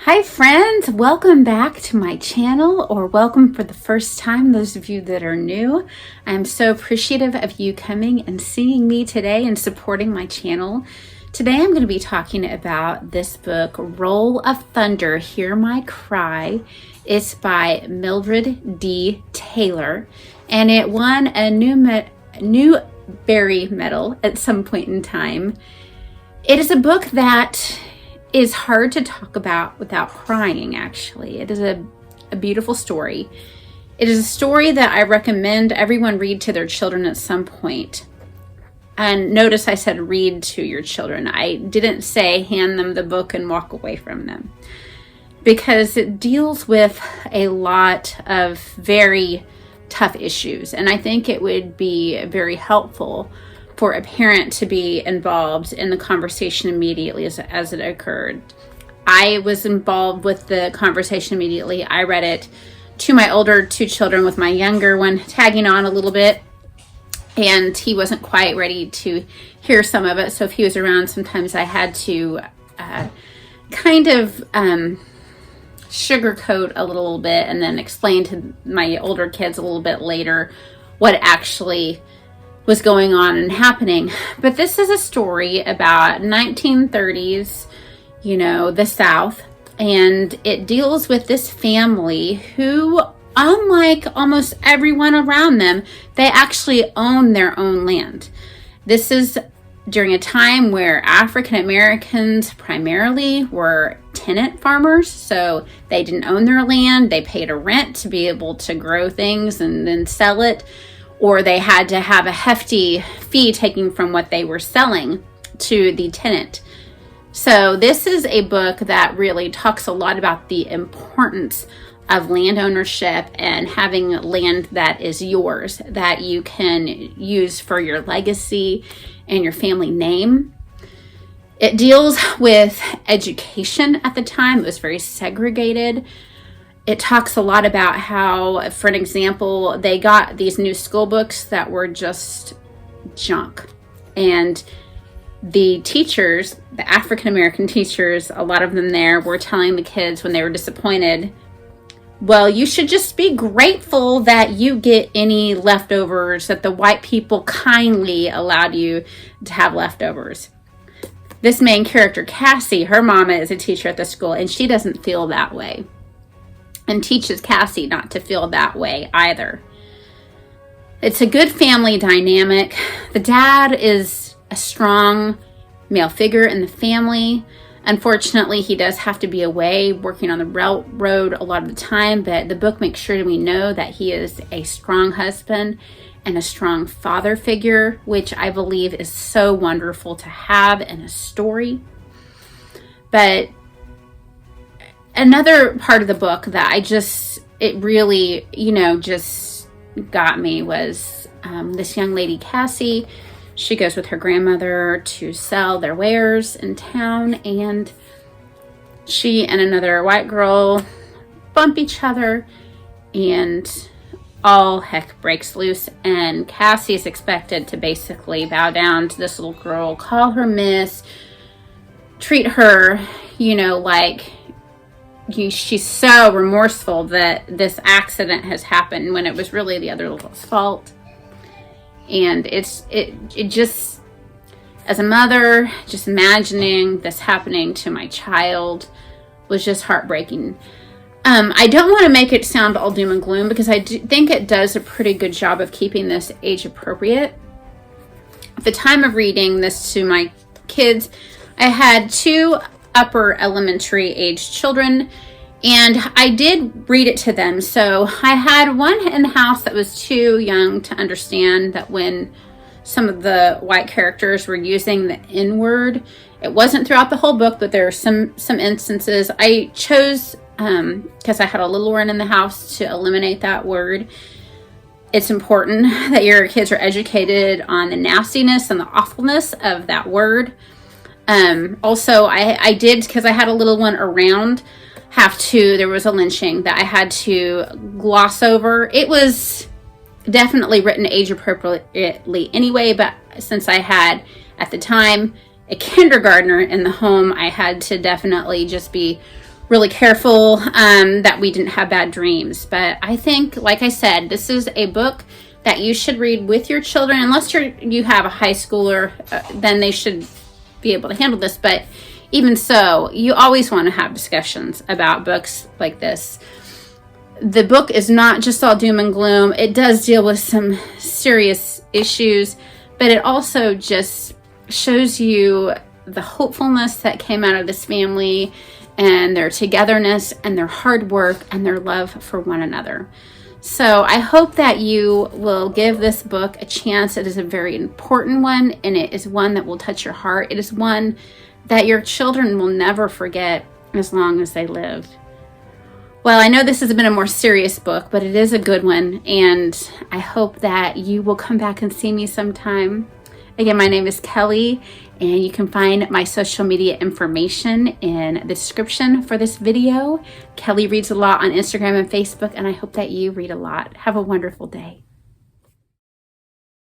Hi friends, welcome back to my channel, or welcome for the first time, those of you that are new. I'm so appreciative of you coming and seeing me today and supporting my channel. Today I'm going to be talking about this book, Roll of Thunder, Hear My Cry. It's by Mildred D. Taylor, and it won a Newbery Medal at some point in time. It is a book that is hard to talk about without crying, actually. It is a beautiful story. It is a story that I recommend everyone read to their children at some point. And notice I said read to your children. I didn't say hand them the book and walk away from them, because it deals with a lot of very tough issues. And I think it would be very helpful for a parent to be involved in the conversation immediately as it occurred. I was involved with the conversation immediately. I read it to my older two children, with my younger one tagging on a little bit, and he wasn't quite ready to hear some of it. So if he was around, sometimes I had to sugarcoat a little bit and then explain to my older kids a little bit later what actually was going on and happening. But this is a story about 1930s, the South, and it deals with this family who, unlike almost everyone around them, they actually own their own land. This is during a time where African Americans primarily were tenant farmers, so they didn't own their land. They paid a rent to be able to grow things and then sell it, or they had to have a hefty fee taken from what they were selling to the tenant. So this is a book that really talks a lot about the importance of land ownership and having land that is yours, that you can use for your legacy and your family name. It deals with education at the time. It was very segregated. It talks a lot about how, for an example, they got these new school books that were just junk. And the teachers, the African-American teachers, a lot of them there were telling the kids when they were disappointed, well, you should just be grateful that you get any leftovers, that the white people kindly allowed you to have leftovers. This main character, Cassie, her mama is a teacher at the school, and she doesn't feel that way, and teaches Cassie not to feel that way either. It's a good family dynamic. The dad is a strong male figure in the family. Unfortunately, he does have to be away working on the railroad a lot of the time, but the book makes sure we know that he is a strong husband and a strong father figure, which I believe is so wonderful to have in a story. But another part of the book that it really, just got me was this young lady, Cassie. She goes with her grandmother to sell their wares in town, and she and another white girl bump each other, and all heck breaks loose. And Cassie is expected to basically bow down to this little girl, call her miss, treat her, like she's so remorseful that this accident has happened when it was really the other little fault. And it just, as a mother, just imagining this happening to my child was just heartbreaking. I don't want to make it sound all doom and gloom, because I do think it does a pretty good job of keeping this age appropriate. At the time of reading this to my kids, I had two upper elementary age children, and I did read it to them. So I had one in the house that was too young to understand that when some of the white characters were using the N word. It wasn't throughout the whole book, but there are some instances. I chose, because I had a little one in the house, to eliminate that word. It's important that your kids are educated on the nastiness and the awfulness of that word. Also, I did, because I had a little one around, there was a lynching that I had to gloss over. It was definitely written age appropriately anyway, but since I had, at the time, a kindergartner in the home, I had to definitely just be really careful that we didn't have bad dreams. But I think, like I said, this is a book that you should read with your children. Unless you have a high schooler, then they should be able to handle this. But even so, you always want to have discussions about books like this. The book is not just all doom and gloom. It does deal with some serious issues, but it also just shows you the hopefulness that came out of this family and their togetherness and their hard work and their love for one another. So I hope that you will give this book a chance. It is a very important one, and it is one that will touch your heart. It is one that your children will never forget as long as they live. Well, I know this has been a more serious book, but it is a good one, and I hope that you will come back and see me sometime. Again, my name is Kelly, and you can find my social media information in the description for this video. Kelly Reads a Lot on Instagram and Facebook, and I hope that you read a lot. Have a wonderful day.